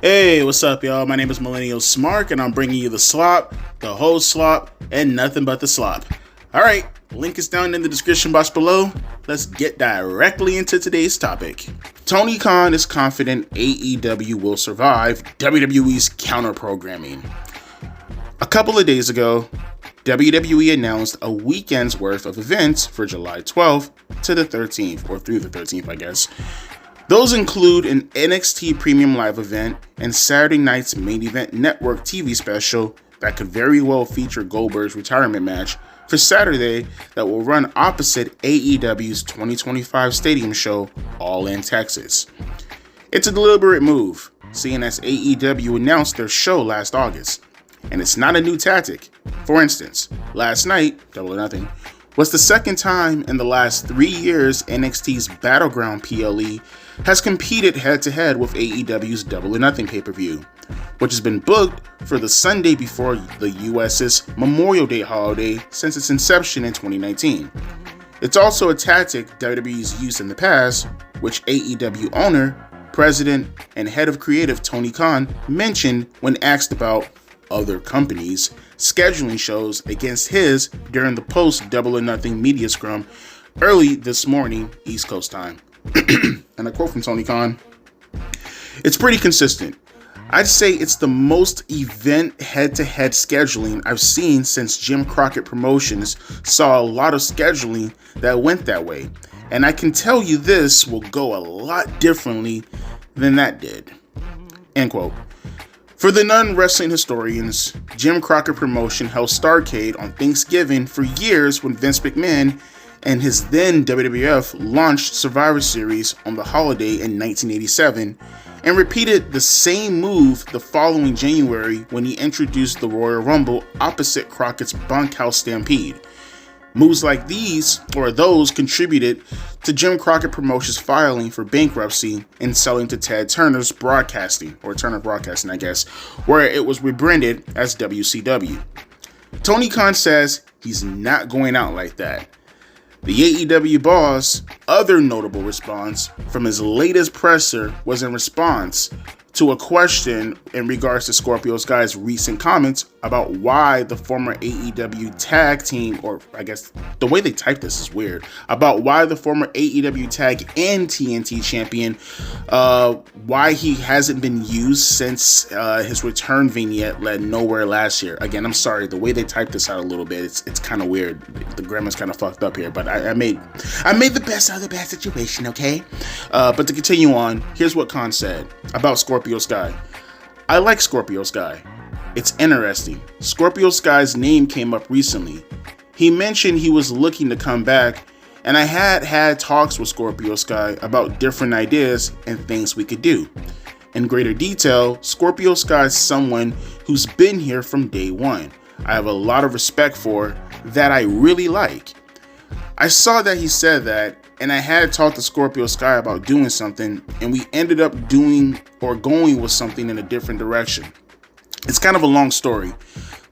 Hey, what's up, y'all? My name is Millennial Smark, and I'm bringing you the slop, the whole slop, and nothing but the slop. Alright, link is down in the description box below. Let's get directly into today's topic. Tony Khan is confident AEW will survive WWE's counter-programming. A couple of days ago, WWE announced a weekend's worth of events for July 12th to the 13th, or through the 13th, I guess. Those include an NXT Premium Live event and Saturday night's Main Event Network TV special that could very well feature Goldberg's retirement match for Saturday that will run opposite AEW's 2025 stadium show, All in Texas. It's a deliberate move, seeing as AEW announced their show last August, and it's not a new tactic. For instance, last night, Double or Nothing, was the second time in the last 3 years NXT's Battleground PLE has competed head-to-head with AEW's Double or Nothing pay-per-view, which has been booked for the Sunday before the US's Memorial Day holiday since its inception in 2019. It's also a tactic WWE's used in the past, which AEW owner, president, and head of creative Tony Khan mentioned when asked about other companies scheduling shows against his during the post Double or Nothing media scrum early this morning, East Coast time. And I quote from Tony Khan, "It's pretty consistent. I'd say it's the most event head-to-head scheduling I've seen since Jim Crockett Promotions saw a lot of scheduling that went that way. And I can tell you this will go a lot differently than that did." End quote. For the non-wrestling historians, Jim Crockett Promotion held Starrcade on Thanksgiving for years when Vince McMahon and his then WWF launched Survivor Series on the holiday in 1987 and repeated the same move the following January when he introduced the Royal Rumble opposite Crockett's Bunkhouse Stampede. Moves like these, or those, contributed to Jim Crockett Promotions filing for bankruptcy and selling to Ted Turner's Broadcasting, or Turner Broadcasting, I guess, where it was rebranded as WCW. Tony Khan says he's not going out like that. The AEW boss' other notable response from his latest presser was in response to a question in regards to Scorpio Sky's recent comments about why the former AEW tag team, or I guess the way they type this is weird, about why the former AEW tag and TNT champion, why he hasn't been used since his return vignette led nowhere last year. Again, I'm sorry, the way they type this out a little bit, it's kind of weird. The grammar's kind of fucked up here, but I made the best out of the bad situation, okay? But to continue on, here's what Khan said about Scorpio Sky. "I like Scorpio Sky. It's interesting. Scorpio Sky's name came up recently. He mentioned he was looking to come back, and I had talks with Scorpio Sky about different ideas and things we could do. In greater detail, Scorpio Sky is someone who's been here from day one. I have a lot of respect for, that I really like. I saw that he said that, and I had talked to Scorpio Sky about doing something, and we ended up doing or going with something in a different direction. It's kind of a long story,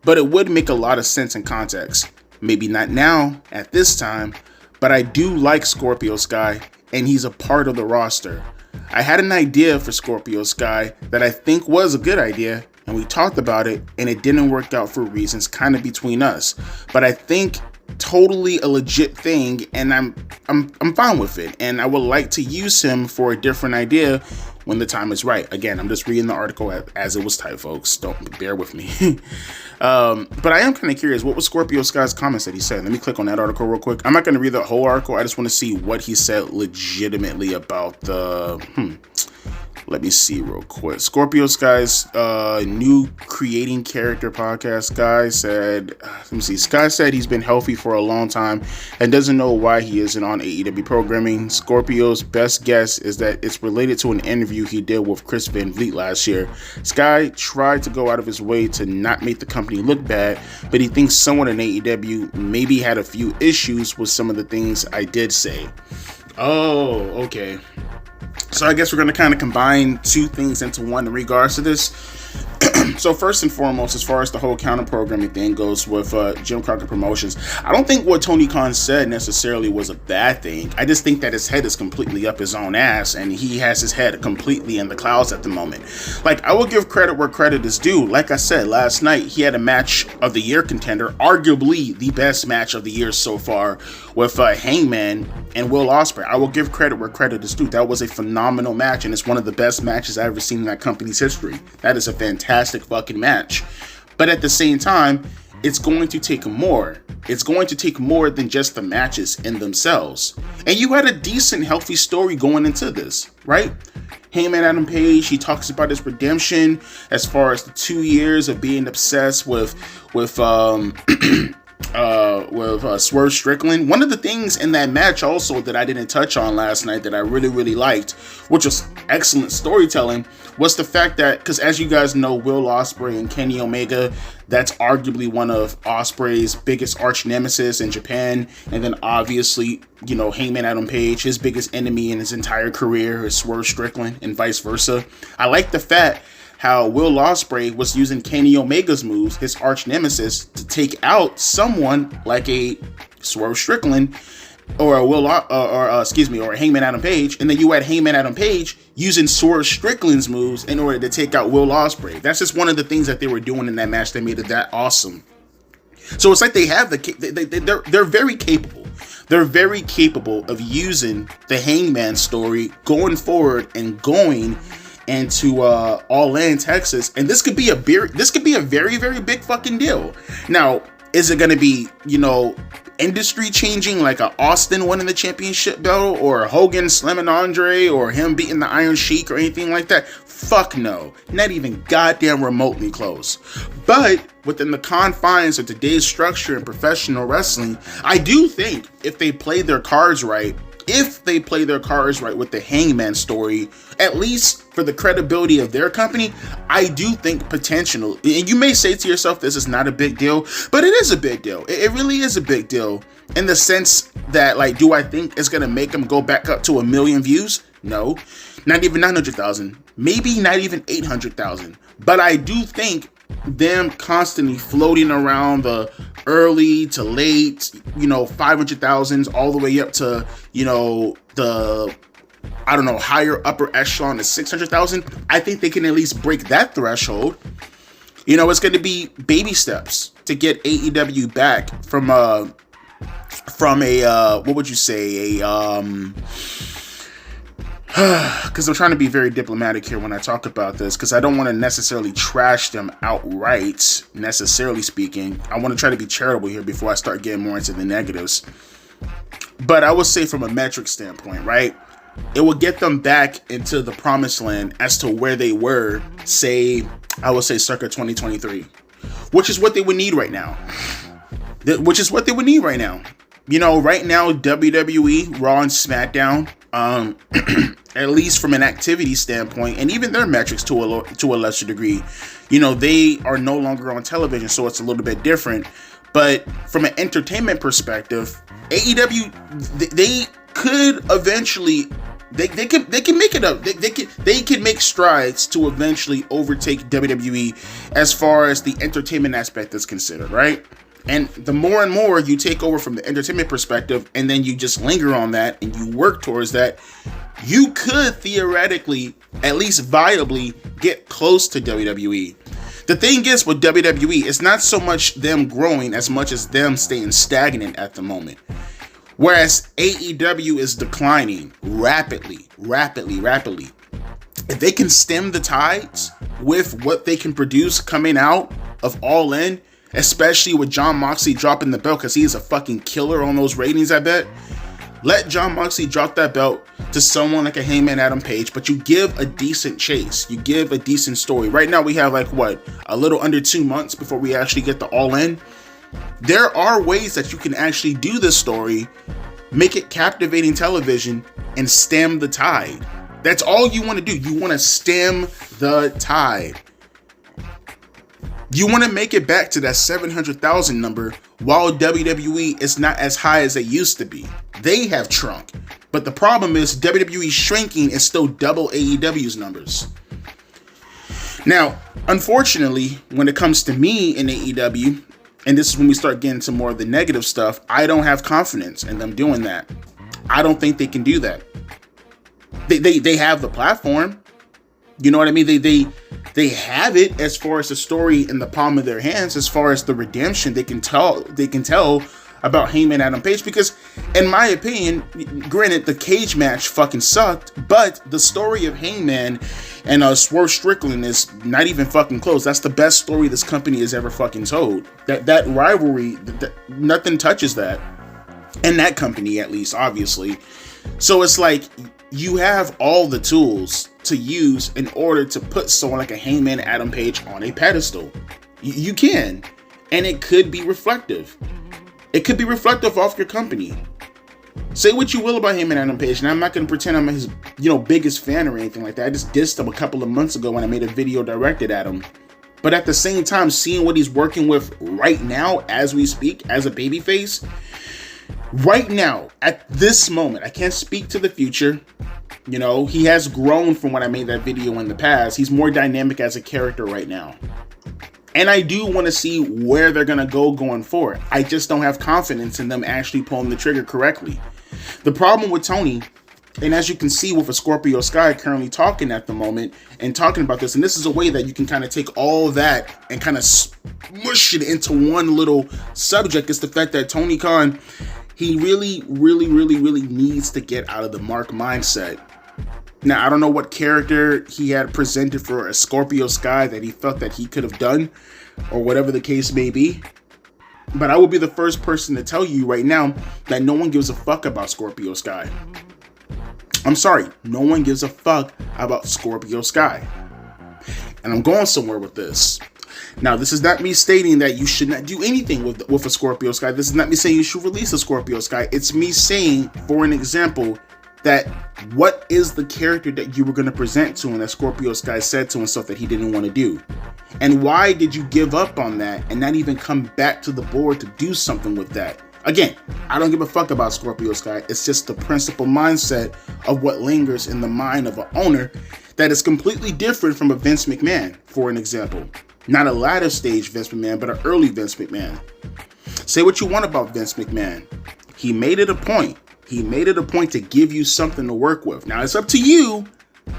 but it would make a lot of sense in context. Maybe not now, at this time, but I do like Scorpio Sky, and he's a part of the roster. I had an idea for Scorpio Sky that I think was a good idea, and we talked about it, and it didn't work out for reasons kind of between us. But I think totally a legit thing, and I'm fine with it, and I would like to use him for a different idea when the time is right." Again, I'm just reading the article as it was typed, folks. Don't bear with me. But I am kind of curious, what was Scorpio Sky's comments that he said? Let me click on that article real quick. I'm not going to read the whole article. I just want to see what he said legitimately about the let me see real quick. Scorpio Sky's new creating character podcast. Sky said he's been healthy for a long time and doesn't know why he isn't on AEW programming. Scorpio's best guess is that it's related to an interview he did with Chris Van Vliet last year. Sky tried to go out of his way to not make the company look bad, but he thinks someone in AEW maybe had a few issues with some of the things I did say. Oh, okay. So I guess we're going to kind of combine two things into one in regards to this. So first and foremost, as far as the whole counter programming thing goes with Jim Crockett Promotions, I don't think what Tony Khan said necessarily was a bad thing. I just think that his head is completely up his own ass, and he has his head completely in the clouds at the moment. Like, I will give credit where credit is due. Like I said, last night he had a match of the year contender, arguably the best match of the year so far, with Hangman and Will Ospreay. I will give credit where credit is due. That was a phenomenal match, and it's one of the best matches I've ever seen in that company's history. That is a fantastic fucking match. But at the same time, it's going to take more. It's going to take more than just the matches in themselves. And you had a decent, healthy story going into this, right? Hangman Adam Page, he talks about his redemption as far as the 2 years of being obsessed with Swerve Strickland. One of the things in that match also that I didn't touch on last night that I really liked, which was excellent storytelling, was the fact that, because as you guys know, Will Ospreay and Kenny Omega, that's arguably one of Ospreay's biggest arch nemesis in Japan. And then obviously, you know, Hangman Adam Page, his biggest enemy in his entire career is Swerve Strickland, and vice versa. I like the fact how Will Ospreay was using Kenny Omega's moves, his arch nemesis, to take out someone like a Swerve Strickland or a or Hangman Adam Page, and then you had Hangman Adam Page using Swerve Strickland's moves in order to take out Will Ospreay. That's just one of the things that they were doing in that match that made it that awesome. So it's like they have they're very capable. They're very capable of using the Hangman story going forward and going into All In Texas, and this could be a very big fucking deal. Now, is it going to be, you know, industry changing like a Austin winning the championship belt, or Hogan slamming Andre, or him beating the Iron Sheik or anything like that? Fuck no, not even goddamn remotely close. But within the confines of today's structure in professional wrestling, I do think if they play their cards right, with the Hangman story, at least for the credibility of their company, I do think potential. And you may say to yourself, this is not a big deal, but it is a big deal. It really is a big deal in the sense that, like, do I think it's going to make them go back up to 1 million views? No, not even 900,000, maybe not even 800,000. But I do think them constantly floating around the early to late, you know, 500,000s all the way up to, you know, the, I don't know, higher upper echelon of 600,000. I think they can at least break that threshold. You know, it's going to be baby steps to get AEW back from a what would you say, because I'm trying to be very diplomatic here when I talk about this, because I don't want to necessarily trash them outright, necessarily speaking. I want to try to be charitable here before I start getting more into the negatives. But I would say from a metric standpoint, right, it will get them back into the promised land as to where they were, say, I would say circa 2023, which is what they would need right now. You know, right now, WWE, Raw and SmackDown, at least from an activity standpoint, and even their metrics to a lesser degree, you know, they are no longer on television, so it's a little bit different. But from an entertainment perspective, AEW, they could eventually, they can make it up. They can make strides to eventually overtake WWE as far as the entertainment aspect is considered, right? And the more and more you take over from the entertainment perspective, and then you just linger on that and you work towards that, you could theoretically, at least viably, get close to WWE. The thing is with WWE, it's not so much them growing as much as them staying stagnant at the moment. Whereas AEW is declining rapidly. If they can stem the tides with what they can produce coming out of All In, especially with Jon Moxley dropping the belt, because he is a fucking killer on those ratings, I bet. Let Jon Moxley drop that belt to someone like a Hangman Adam Page, but you give a decent chase. You give a decent story. Right now we have like, what, a little under 2 months before we actually get the All In. There are ways that you can actually do this story, make it captivating television, and stem the tide. That's all you want to do. You want to stem the tide. You want to make it back to that 700,000 number while WWE is not as high as they used to be. They have shrunk. But the problem is WWE shrinking is still double AEW's numbers. Now, Unfortunately, when it comes to me in AEW, and this is when we start getting to more of the negative stuff, I don't have confidence in them doing that. I don't think they can do that. They have the platform. You know what I mean? They have it as far as the story in the palm of their hands, as far as the redemption they can tell about Heyman Adam Page, because in my opinion, granted, the cage match fucking sucked, but the story of Heyman and Swerve Strickland is not even fucking close. That's the best story this company has ever fucking told. That rivalry, nothing touches that. And that company, at least, obviously. So it's like, you have all the tools to use in order to put someone like a Heyman Adam Page on a pedestal. You can. And it could be reflective. It could be reflective off your company. Say what you will about Heyman Adam Page, and I'm not going to pretend I'm his, biggest fan or anything like that. I just dissed him a couple of months ago when I made a video directed at him. But at the same time, seeing what he's working with right now as we speak, as a babyface, right now, at this moment, I can't speak to the future. He has grown from when I made that video in the past. He's more dynamic as a character right now. And I do want to see where they're going to go going forward. I just don't have confidence in them actually pulling the trigger correctly. The problem with Tony, and as you can see with a Scorpio Sky currently talking at the moment and talking about this, and this is a way that you can kind of take all that and kind of smush it into one little subject, is the fact that Tony Khan, he really, really, really, really needs to get out of the Mark mindset. Now, I don't know what character he had presented for a Scorpio Sky that he felt that he could have done, or whatever the case may be. But I will be the first person to tell you right now that no one gives a fuck about Scorpio Sky. I'm sorry, no one gives a fuck about Scorpio Sky. And I'm going somewhere with this. Now, this is not me stating that you should not do anything with a Scorpio Sky. This is not me saying you should release a Scorpio Sky. It's me saying, for an example, that what is the character that you were going to present to him that Scorpio Sky said to himself that he didn't want to do? And why did you give up on that and not even come back to the board to do something with that? Again, I don't give a fuck about Scorpio Sky. It's just the principal mindset of what lingers in the mind of an owner that is completely different from a Vince McMahon, for an example. Not a latter stage Vince McMahon, but an early Vince McMahon. Say what you want about Vince McMahon. He made it a point. He made it a point to give you something to work with. Now, it's up to you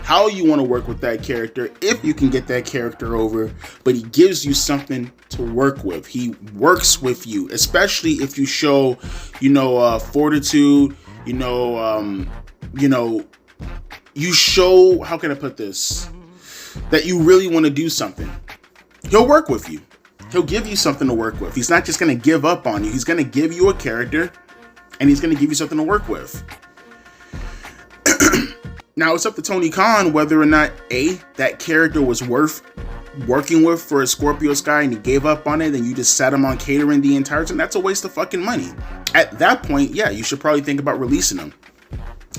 how you want to work with that character, if you can get that character over, but he gives you something to work with. He works with you, especially if you show, fortitude, you show, how can I put this, that you really want to do something. He'll work with you. He'll give you something to work with. He's not just going to give up on you. He's going to give you a character, and he's going to give you something to work with. Now, it's up to Tony Khan whether or not, A, that character was worth working with for a Scorpio Sky and he gave up on it and you just sat him on catering the entire time. That's a waste of fucking money. At that point, yeah, you should probably think about releasing him.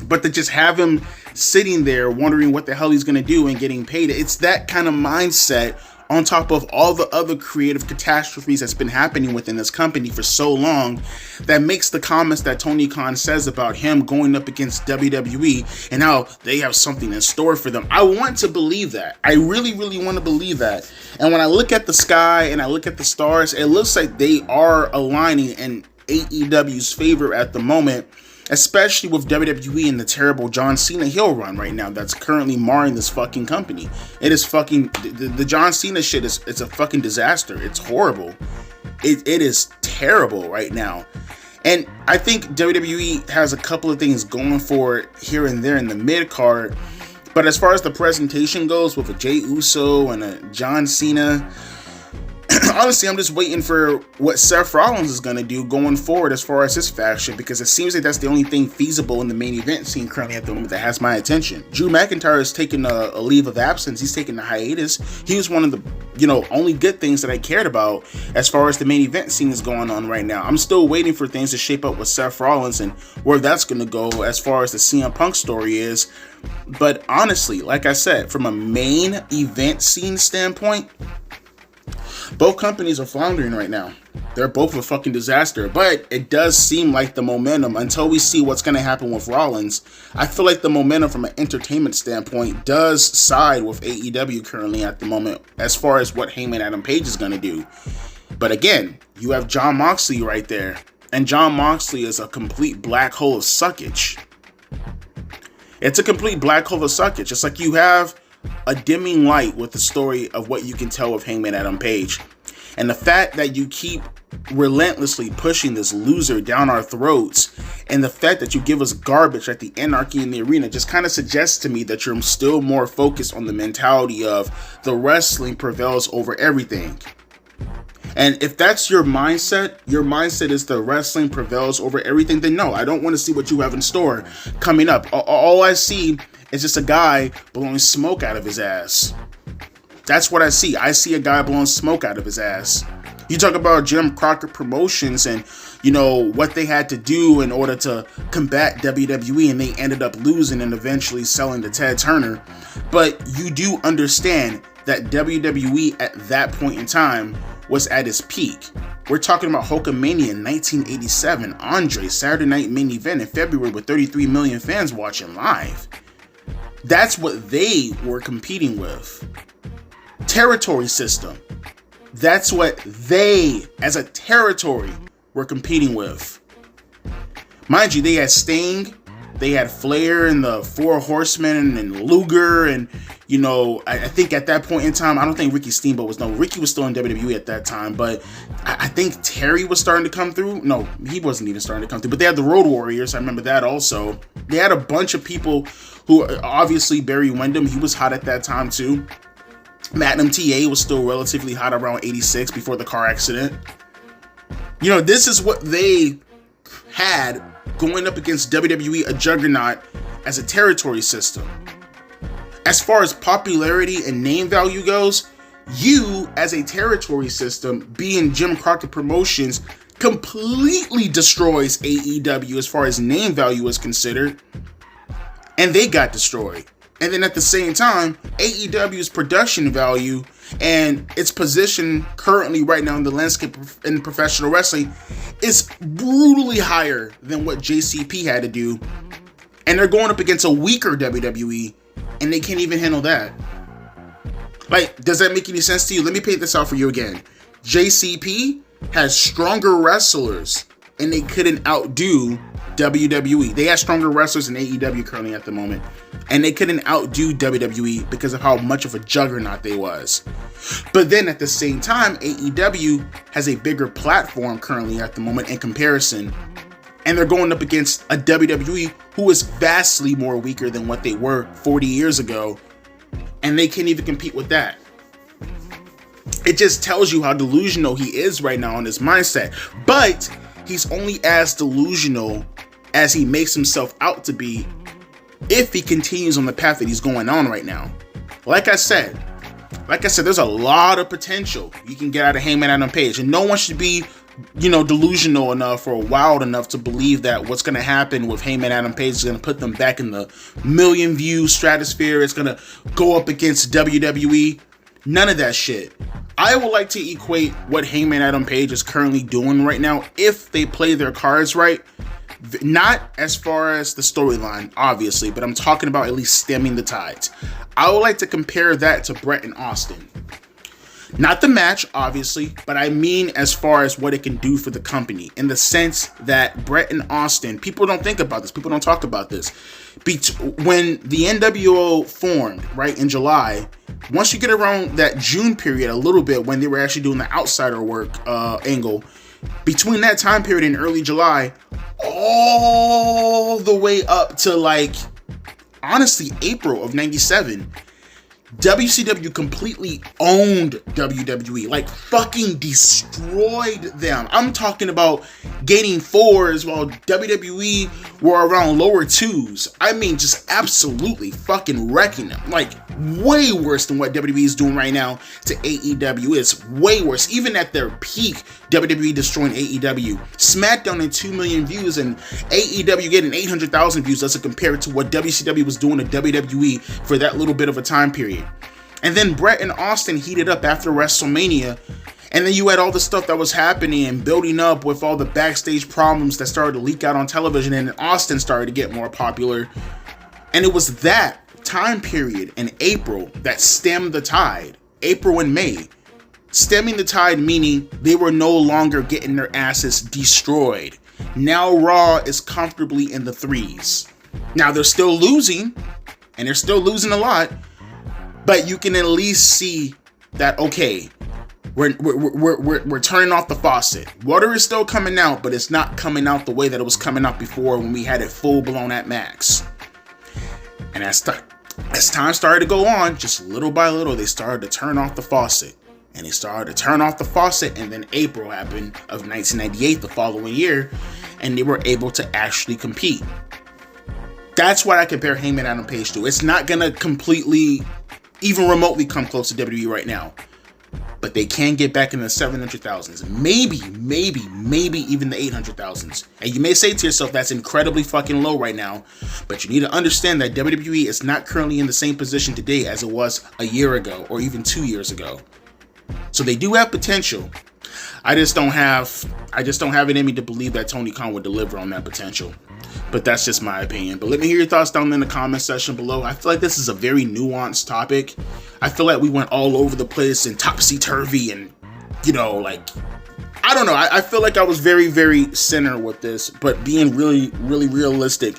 But to just have him sitting there wondering what the hell he's going to do and getting paid, it's that kind of mindset on top of all the other creative catastrophes that's been happening within this company for so long, that makes the comments that Tony Khan says about him going up against WWE and how they have something in store for them. I want to believe that. I really, really want to believe that. And when I look at the sky and I look at the stars, it looks like they are aligning in AEW's favor at the moment, especially with WWE and the terrible John Cena heel run right now that's currently marring this fucking company. It is fucking, the John Cena shit it's a fucking disaster. It's horrible. It is terrible right now. And I think WWE has a couple of things going for it here and there in the mid card. But as far as the presentation goes with a Jey Uso and a John Cena, honestly, I'm just waiting for what Seth Rollins is going to do going forward as far as his faction, because it seems like that's the only thing feasible in the main event scene currently at the moment that has my attention. Drew McIntyre has taken a leave of absence. He's taken a hiatus. He was one of the, only good things that I cared about as far as the main event scene is going on right now. I'm still waiting for things to shape up with Seth Rollins and where that's going to go as far as the CM Punk story is. But honestly, like I said, from a main event scene standpoint, Both companies are floundering right now. They're both a fucking disaster. But it does seem like the momentum, until we see what's going to happen with Rollins, I feel like the momentum from an entertainment standpoint does side with AEW currently at the moment as far as what Hangman Adam Page is going to do. But again, you have Jon Moxley right there. And Jon Moxley is a complete black hole of suckage. It's a complete black hole of suckage. It's like you have a dimming light with the story of what you can tell with Hangman Adam Page. And the fact that you keep relentlessly pushing this loser down our throats, and the fact that you give us garbage at the Anarchy in the Arena, just kind of suggests to me that you're still more focused on the mentality of the wrestling prevails over everything. And if that's your mindset is the wrestling prevails over everything, then no, I don't want to see what you have in store coming up. All I see is just a guy blowing smoke out of his ass. That's what I see. I see a guy blowing smoke out of his ass. You talk about Jim Crockett Promotions and, you know, what they had to do in order to combat WWE, and they ended up losing and eventually selling to Ted Turner. But you do understand that WWE at that point in time was at its peak. We're talking about Hulkamania in 1987, Andre, Saturday Night Main Event in February with 33 million fans watching live. That's what they were competing with. Territory system. That's what they, as a territory, were competing with. Mind you, they had Sting, they had Flair and the Four Horsemen and Luger, and, you know, I think at that point in time, I don't think Ricky Steamboat was, Ricky was still in WWE at that time, but I think Terry was starting to come through. No, he wasn't even starting to come through, but they had the Road Warriors. I remember that also. They had a bunch of people who, obviously Barry Windham, he was hot at that time too. Magnum TA was still relatively hot around 86 before the car accident. You know, this is what they had going up against WWE, a juggernaut, as a territory system. As far as popularity and name value goes, you as a territory system, being Jim Crockett Promotions, completely destroys AEW as far as name value is considered, and they got destroyed. And then at the same time, AEW's production value and its position currently right now in the landscape in professional wrestling is brutally higher than what JCP had to do. And they're going up against a weaker WWE, and they can't even handle that. Like, does that make any sense to you? Let me paint this out for you again. JCP has stronger wrestlers, and they couldn't outdo WWE. They have stronger wrestlers than AEW currently at the moment, and they couldn't outdo WWE because of how much of a juggernaut they was. But then at the same time, AEW has a bigger platform currently at the moment in comparison, and they're going up against a WWE who is vastly more weaker than what they were 40 years ago, and they can't even compete with that. It just tells you how delusional he is right now in his mindset. But he's only as delusional as he makes himself out to be if he continues on the path that he's going on right now. Like I said, there's a lot of potential you can get out of Hangman Adam Page, and no one should be, delusional enough or wild enough to believe that what's going to happen with Hangman Adam Page is going to put them back in the million view stratosphere. It's going to go up against WWE. None of that shit. I would like to equate what Hangman Adam Page is currently doing right now, if they play their cards right. Not as far as the storyline, obviously, but I'm talking about at least stemming the tides. I would like to compare that to Bret and Austin. Not the match, obviously, but I mean as far as what it can do for the company, in the sense that Bret and Austin, people don't think about this, people don't talk about this. When the NWO formed, right, in July, once you get around that June period a little bit, when they were actually doing the outsider work angle, between that time period in early July, all the way up to honestly April of 97, WCW completely owned WWE, fucking destroyed them. I'm talking about gaining 4s while WWE were around lower 2s. I mean, just absolutely fucking wrecking them. Way worse than what WWE is doing right now to AEW. It's way worse. Even at their peak, WWE destroying AEW. SmackDown in 2 million views and AEW getting 800,000 views doesn't compare to what WCW was doing to WWE for that little bit of a time period. And then Bret and Austin heated up after WrestleMania, And then you had all the stuff that was happening and building up with all the backstage problems that started to leak out on television, and Austin started to get more popular. And it was that time period in April that stemmed the tide. April and May. Stemming the tide meaning they were no longer getting their asses destroyed. Now Raw is comfortably in the 3s. Now they're still losing, and they're still losing a lot, but you can at least see that, okay, we're turning off the faucet. Water is still coming out, but it's not coming out the way that it was coming out before when we had it full blown at max. And as time started to go on, just little by little, they started to turn off the faucet. And they started to turn off the faucet, and then April happened of 1998, the following year, and they were able to actually compete. That's what I compare Heyman Adam Page to. It's not going to completely, even remotely come close to WWE right now. But they can get back in the 700,000s. Maybe even the 800,000s. And you may say to yourself, that's incredibly fucking low right now. But you need to understand that WWE is not currently in the same position today as it was a year ago or even 2 years ago. So they do have potential. I just don't have it in me to believe that Tony Khan would deliver on that potential. But that's just my opinion. But let me hear your thoughts down in the comment section below. I feel like this is a very nuanced topic. I feel like we went all over the place and topsy-turvy and, you know, like, I don't know. I feel like I was very, very center with this, but being really, really realistic.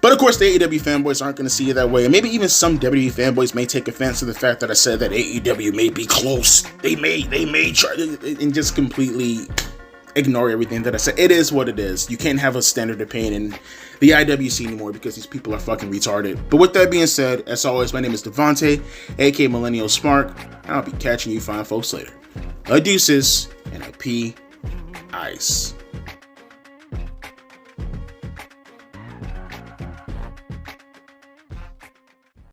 But of course, the AEW fanboys aren't going to see it that way. And maybe even some WWE fanboys may take offense to the fact that I said that AEW may be close. They may try and just completely ignore everything that I said. It is what it is. You can't have a standard opinion in the IWC anymore because these people are fucking retarded. But with that being said, as always, my name is Devontae, aka Millennial Smark, and I'll be catching you fine folks later. A deuces and a pea ice.